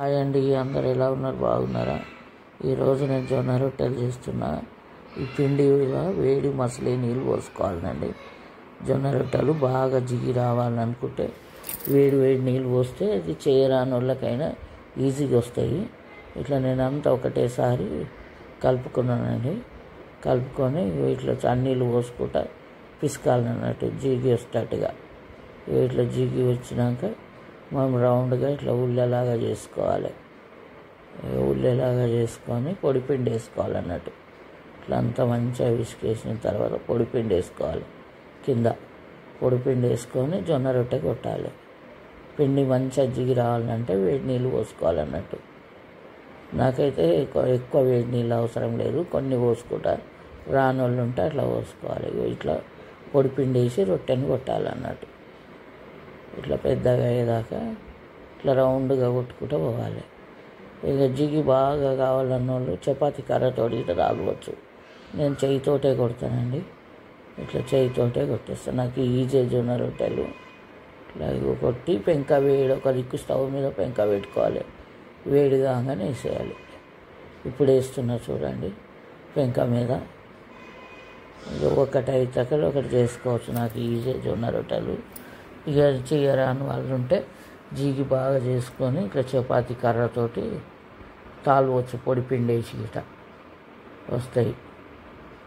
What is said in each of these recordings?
Hi అండి, అందరు ఎలా ఉన్నారు? బాగున్నారా? ఈరోజు నేను జొన్న రొట్టెలు చేస్తున్నా. ఈ పిండి ఇలా వేడి మసలి నీళ్ళు పోసుకోవాలండి. జొన్న రొట్టెలు బాగా జిగి రావాలనుకుంటే వేడి వేడి నీళ్ళు పోస్తే అది చేయరాని వాళ్ళకైనా ఈజీగా వస్తాయి. ఇట్లా నేను అంతా ఒకటేసారి కలుపుకున్నానండి. కలుపుకొని ఇట్లా చన్నీళ్ళు పోసుకుంటా పిసకాలన్నట్టు జిగి వచ్చేటట్టుగా. ఇట్లా జిగి వచ్చినాక మనం రౌండ్గా ఇట్లా ఉల్లెలాగా చేసుకోవాలి. ఉల్లెలాగా చేసుకొని పొడిపిండి వేసుకోవాలన్నట్టు. ఇట్లా అంతా మంచిగా విసికేసిన తర్వాత పొడిపిండి వేసుకోవాలి. కింద పొడిపిండి వేసుకొని జొన్న రొట్టె కొట్టాలి. పిండి మంచిగా జిగి రావాలంటే వేడి నీళ్ళు పోసుకోవాలన్నట్టు. నాకైతే ఎక్కువ వేడి నీళ్ళు అవసరం లేదు, కొన్ని పోసుకుంటా. రాని వాళ్ళు ఉంటే అట్లా పోసుకోవాలి. ఇట్లా పొడిపిండి వేసి రొట్టెని కొట్టాలన్నట్టు. ఇట్లా పెద్దగా అయ్యేదాకా ఇట్లా రౌండ్గా కొట్టుకుంటూ పోవాలి. ఇక జిగి బాగా కావాలన్న వాళ్ళు చపాతీ కర్రతోటి ఇట్లా రాలవచ్చు. నేను చేయితోటే కొడతానండి. ఇట్లా చేయితోటే కొట్టేస్తాను. నాకు ఈజీ జొన్న రొట్టెలు ఇట్లా కొట్టి పెంక వేడి ఒక దిక్కు స్టవ్ మీద పెంక పెట్టుకోవాలి. వేడి కాగానే వేసేయాలి. ఇప్పుడు వేస్తున్నా చూడండి పెంక మీద. ఒకటి అయితే ఒకటి చేసుకోవచ్చు. నాకు ఈజీ జొన్న రొట్టెలు. ఇక చేయరాని వాళ్ళు ఉంటే జిగి బాగా చేసుకొని ఇట్లా చపాతీ కర్రతోటి తాళవచ్చు. పొడి పిండి వేసి ఇట్లా వస్తాయి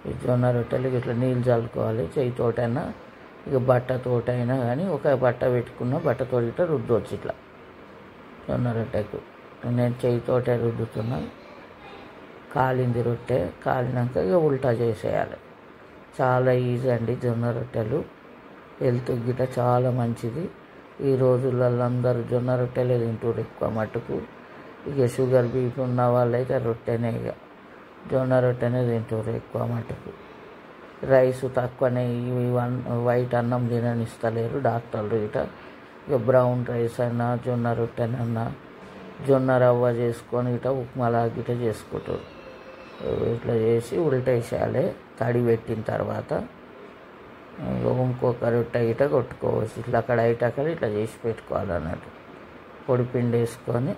ఈ జొన్న రొట్టెలు. ఇట్లా నీళ్ళు చల్లుకోవాలి. చేయితోటైనా ఇక బట్టతోటైనా కానీ ఒక బట్ట పెట్టుకున్న బట్టతోటి ఇట్లా రుద్దవచ్చు. ఇట్లా జొన్న రొట్టెకు నేను చేయితోటే రుద్దుతున్నా. కాలింది రొట్టె. కాలినాక ఇక ఉల్టా చేసేయాలి. చాలా ఈజీ అండి జొన్న రొట్టెలు. హెల్త్ గిట్ట చాలా మంచిది. ఈ రోజులలో అందరూ జొన్న రొట్టెలే తింటారు ఎక్కువ మట్టుకు. ఇక షుగర్ బీపీ ఉన్న వాళ్ళైతే రొట్టెనే, ఇక జొన్న రొట్టెనే తింటారు ఎక్కువ మట్టుకు. రైస్ తక్కువనే, వైట్ అన్నం తిననిస్తలేరు డాక్టర్లు గిట్ట. ఇక బ్రౌన్ రైస్ అయినా జొన్న రొట్టెనన్నా జొన్న రవ్వ చేసుకొని గిట్ట ఉప్మాలా గిట్ట చేసుకుంటారు. ఇట్లా చేసి ఉల్టేసేయాలి. తడి పెట్టిన తర్వాత ఇంకొక రొట్టె గిట్ట కొట్టుకోవచ్చు. ఇట్లా అక్కడ ఇట్లా చేసి పెట్టుకోవాలన్నట్టు. పొడి పిండి వేసుకొని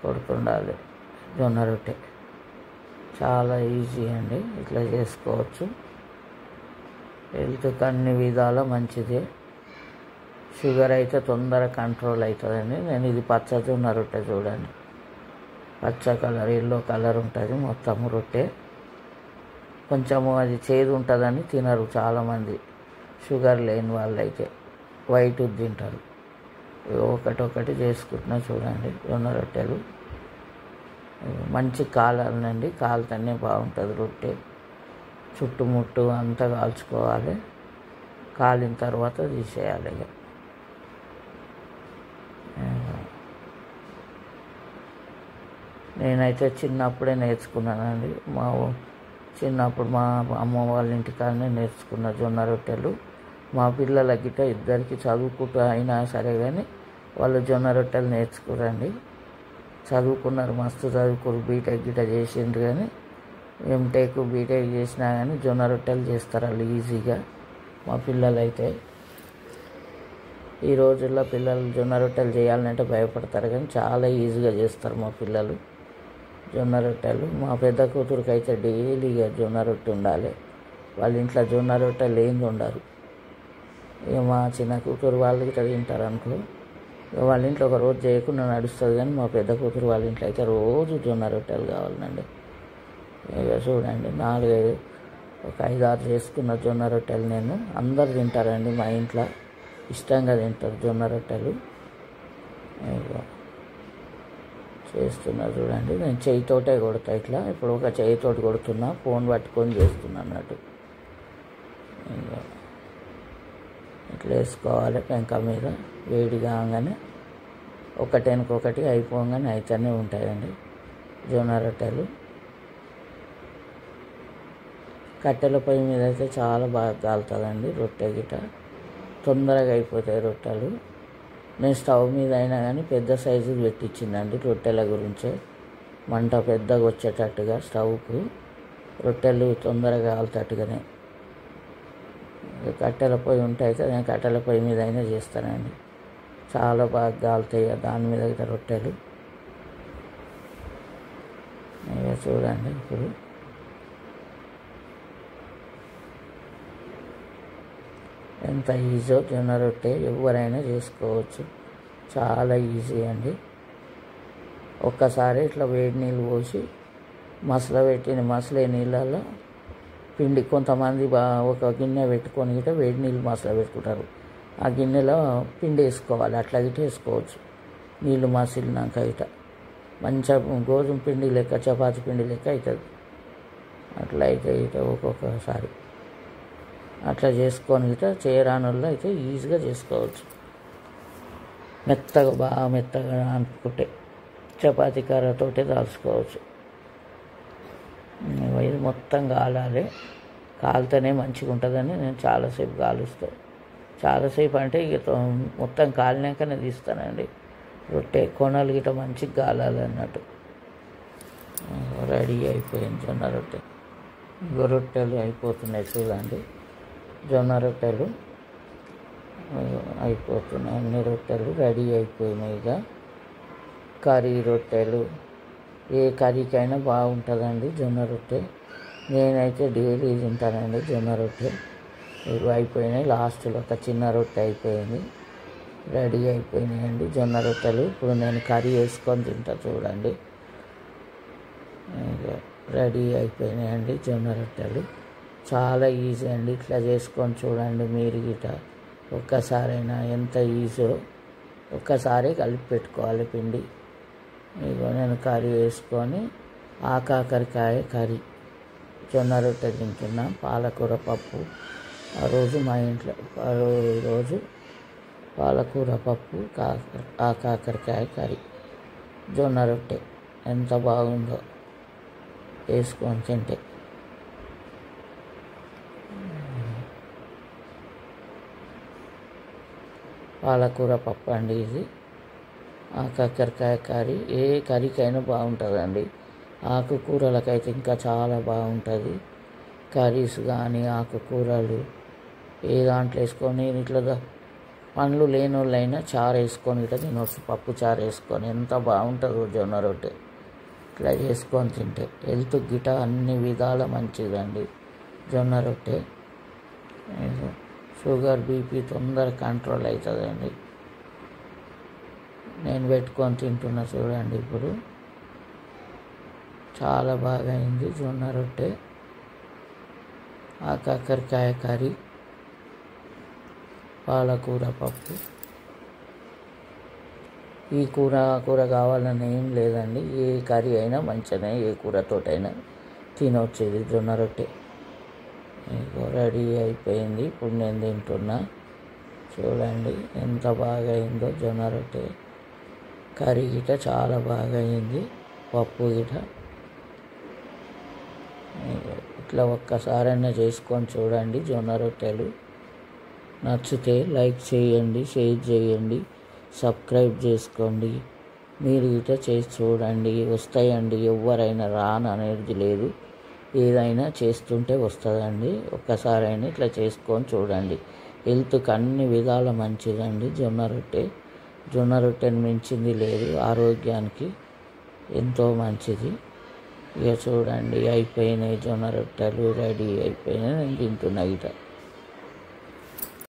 కొడుతుండాలి జొన్న రొట్టె. చాలా ఈజీ అండి. ఇట్లా చేసుకోవచ్చు. హెల్త్కి అన్ని విధాల మంచిదే. షుగర్ అయితే తొందరగా కంట్రోల్ అవుతుందండి. నేను ఇది పచ్చ జొన్న రొట్టె చూడండి. పచ్చ కలర్, ఎల్లో కలర్ ఉంటుంది మొత్తము రొట్టె. కొంచెము అది చేదు ఉంటుందని తినరు చాలామంది. షుగర్ లేని వాళ్ళైతే వైట్ తింటారు. ఒకటొకటి చేసుకుంటున్నా చూడండి జొన్న రొట్టెలు. మంచి కాలాలండి. కాలుతనే బాగుంటుంది రొట్టె. చుట్టుముట్టు అంతా కాల్చుకోవాలి. కాలిన తర్వాత తీసేయాలి. ఇక నేనైతే చిన్నప్పుడే నేర్చుకున్నానండి. చిన్నప్పుడు మా అమ్మ వాళ్ళ ఇంటికాడనే నేర్చుకున్న జొన్న రొట్టెలు. మా పిల్లల గిట్ట ఇద్దరికి చదువుకుంటూ అయినా సరే కానీ వాళ్ళు జొన్న రొట్టెలు నేర్చుకోరండి. చదువుకున్నారు, మస్తు చదువుకోరు. బీటెక్ గిట్ట చేసిండ్రు కానీ ఎంటెక్ బీటెక్ చేసినా కానీ జొన్న రొట్టెలు చేస్తారు వాళ్ళు ఈజీగా. మా పిల్లలైతే ఈ రోజుల్లో పిల్లలు జొన్న రొట్టెలు చేయాలంటే భయపడతారు కానీ చాలా ఈజీగా చేస్తారు మా పిల్లలు జొన్న రొట్టెలు. మా పెద్ద కూతురికి అయితే డైలీగా జొన్న రొట్టె ఉండాలి. వాళ్ళ ఇంట్లో జొన్న రొట్టె లేనిది ఉండరు. ఇక మా చిన్న కూతురు వాళ్ళు ఇట్లా తింటారు అనుకో. ఇక వాళ్ళ ఇంట్లో ఒక రోజు చేయకుండా నడుస్తుంది కానీ మా పెద్ద కూతురు వాళ్ళ ఇంట్లో అయితే రోజు జొన్న రొట్టెలు కావాలండి. ఇక చూడండి 4-5 ఒక 5-6 చేసుకున్న జొన్న రొట్టెలు నేను. అందరు తింటారండి మా ఇంట్లో, ఇష్టంగా తింటారు జొన్న రొట్టెలు. చేస్తున్నా చూడండి. నేను చేయితోటే కొడతా ఇట్లా. ఇప్పుడు ఒక చేయితోటి కొడుతున్నా, ఫోన్ పట్టుకొని చేస్తున్నా అన్నట్టు. ఇట్లా వేసుకోవాలి పెంక మీద. వేడి కాగానే ఒకటెనకొకటి అయిపోగానే అయితేనే ఉంటాయండి జొన్న రొట్టెలు. కట్టెల పొయ్యి మీద అయితే చాలా బాగా కాలుతుందండి రొట్టె గిట్ట. తొందరగా అయిపోతాయి రొట్టెలు. నేను స్టవ్ మీద అయినా కానీ పెద్ద సైజు పెట్టించిందండి రొట్టెల గురించే. మంట పెద్దగా వచ్చేటట్టుగా స్టవ్కు రొట్టెలు తొందరగా కాలుతట్టుగానే. కట్టెల పొయ్యి ఉంటే అయితే నేను కట్టెల పొయ్యి మీద అయినా చేస్తానండి. చాలా బాగా కాలుతాయి దాని మీద రొట్టెలు. ఇక చూడండి ఇప్పుడు ఎంత ఈజీయో జొన్న రొట్టె ఎవరైనా చేసుకోవచ్చు, చాలా ఈజీ అండి. ఒక్కసారి ఇట్లా వేడి నీళ్ళు పోసి మసలే నీళ్ళల్లో పిండి కొంతమంది ఒక గిన్నె పెట్టుకొని గిట్ట వేడి నీళ్ళు మసల పెట్టుకుంటారు. ఆ గిన్నెలో పిండి వేసుకోవాలి, అట్లా గిట్ట వేసుకోవచ్చు. నీళ్ళు మసిలినాక గిట్ట మంచిగా గోధుమ పిండి లెక్క చపాతి పిండి లెక్క అవుతుంది. అట్లా అయితే గిట్ట ఒక్కొక్కసారి అట్లా చేసుకొని గిట్ట చేయరానుల్లో అయితే ఈజీగా చేసుకోవచ్చు. బాగా మెత్తగా అనుకుంటే చపాతీ కర్రతోటే దాల్చుకోవచ్చు. ఇది మొత్తం కాలాలి, కాలితేనే మంచిగా ఉంటుందని నేను చాలాసేపు కాలుస్తాను. చాలాసేపు అంటే ఇక మొత్తం కాలినాకనే తీస్తానండి. రొట్టె కొనలు గిట్ట మంచిగా కాలాలి అన్నట్టు. రెడీ అయిపోయింది జొన్న రొట్టె. రొట్టెలు అయిపోతున్నాయి చూడండి, జొన్న రొట్టెలు అయిపోతున్నాయి. అన్ని రొట్టెలు రెడీ అయిపోయినాయి. ఇక కర్రీ రొట్టెలు, ఏ కర్రీకైనా బాగుంటుందండి జొన్న రొట్టె. నేనైతే డైలీ తింటానండి జొన్న రొట్టె. ఇవి అయిపోయినాయి, లాస్ట్లో ఒక చిన్న రొట్టె అయిపోయింది. రెడీ అయిపోయినాయండి జొన్న రొట్టెలు. ఇప్పుడు నేను కర్రీ వేసుకొని తింటా చూడండి. రెడీ అయిపోయినాయండి జొన్న రొట్టెలు. చాలా ఈజీ అండి, ఇట్లా చేసుకొని చూడండి మీరు గిట. ఒక్కసారైనా ఎంత ఈజో ఒక్కసారి కలిపి పెట్టుకోవాలి పిండి. ఇగో నేను కర్రీ వేసుకొని కాకరకాయ కర్రీ జొన్న రొట్టె తింటున్నా, పాలకూర పప్పు. ఆ రోజు మా ఇంట్లో ఈరోజు పాలకూర పప్పు కాకరకాయ కర్రీ జొన్న రొట్టె ఎంత బాగుందో వేసుకొని తింటే. పాలకూర పప్పు అండి ఇది. కాకరకాయ కర్రీ ఏ కర్రీకైనా బాగుంటుందండి. ఆకుకూరలకైతే ఇంకా చాలా బాగుంటుంది. కర్రీస్ కానీ ఆకుకూరలు ఏ దాంట్లో వేసుకొని ఇట్లా పండ్లు లేని వాళ్ళైనా చారు వేసుకొని ఇట్లా తినవచ్చు. పప్పు చారు వేసుకొని ఎంత బాగుంటుందో జొన్న రొట్టె. ఇట్లా చేసుకొని తింటే హెల్త్ గిట అన్ని విధాల మంచిదండి జొన్న రొట్టె. షుగర్ బీపీ తొందర కంట్రోల్ అవుతుందండి. నేను పెట్టుకొని తింటున్నా చూడండి. ఇప్పుడు చాలా బాగా అయింది జొన్న రొట్టె. కాకరకాయ కర్రీ, పాలకూర పప్పు. ఈ కూర కావాలని ఏం లేదండి, ఏ కర్రీ అయినా మంచిగానే, ఏ కూరతోటైనా తినవచ్చు ఇది జొన్న రొట్టె. రెడీ అయిపోయింది, ఇప్పుడు నేను తింటున్నా చూడండి ఎంత బాగా అయిందో జొన్న రొట్టె. కర్రీ గిట చాలా బాగా అయింది, పప్పు గిట. ఇట్లా ఒక్కసారైనా చేసుకొని చూడండి జొన్న రొట్టెలు. నచ్చితే లైక్ చేయండి, షేర్ చేయండి, సబ్స్క్రైబ్ చేసుకోండి. మీరు గిట చేసి చూడండి, వస్తాయండి. ఎవరైనా అనేది లేదు, ఏదైనా చేస్తుంటే వస్తుందండి. ఒక్కసారైనా ఇట్లా చేసుకొని చూడండి. హెల్త్కి అన్ని విధాల మంచిదండి జొన్న రొట్టె. జొన్న రొట్టెని మించింది లేదు, ఆరోగ్యానికి ఎంతో మంచిది. ఇక చూడండి అయిపోయినాయి జొన్న రొట్టెలు, రెడీ అయిపోయినాయి. నేను తింటున్నా ఇట.